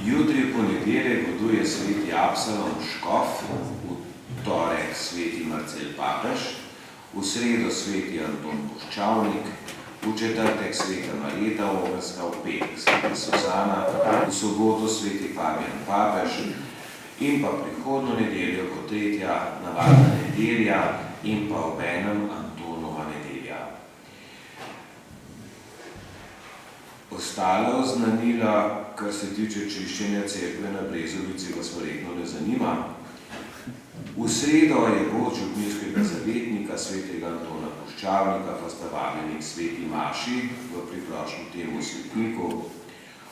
Jutri v ponedeljek goduje sveti Absalom Škof, v torek sveti Marcel Papež, v sredo sveti Anton Puščavnik, v četrtek sveta Marjeta Ogrska, v petek sveta Suzana, v soboto sveti Fabijan Papež in pa prihodno nedeljo kot tretja navadna nedelja in pa obenem Antonova nedelja. Ostala oznanila, kar se tiče čiščenja cerkve na Brezovici, vas verjetno ne zanima. V sredo je bod župnijskega zavetnika svetega Antona Puščavnika, pa sta vabljeni k sveti maši v priprošnjem temu svetniku.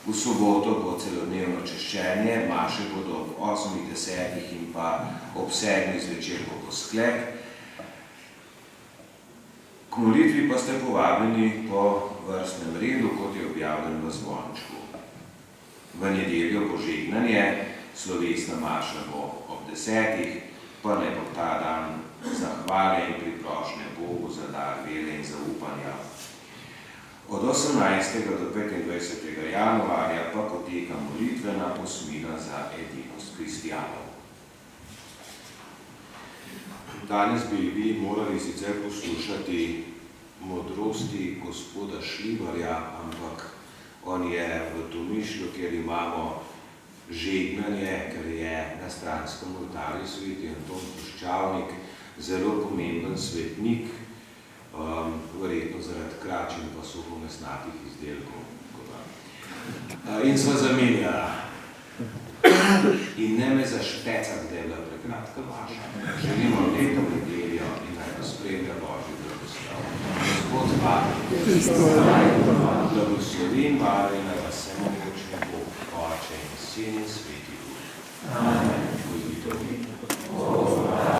V soboto bo celodnevno češčenje, maše bodo ob 8:10 in pa ob 7 zvečer bo sklep. K molitvi pa ste povabljeni po vrstnem redu, kot je objavljeno v zvončku. V nedeljo bo žegnanje, slovesna maša bo ob 10, pa naj bo ta dan zahvale in priprošnje Bogu za dar vere in zaupanja. Od 18. do 25. januarja pa poteka molitvena osmina za edinost kristjanov. Danes bi vi morali sicer poslušati modrosti gospoda Šlibarja, ampak on je v Tomišlju, kjer imamo žegnanje, ker je na stranskem oltarju sveti Anton Puščavnik, zelo pomemben svetnik, verjetno zaradi krač in pa suhomesnatih izdelkov. In sva zamenjala. In ne me zašpecati, da je bila prekratka vaša. Želimo leto nedeljo in naj vas spremlja Božji blagoslov. Gospod Hvala, blagoslovin Hvala in naj vas vsemogočni Bog, Oče in Sin in Sveti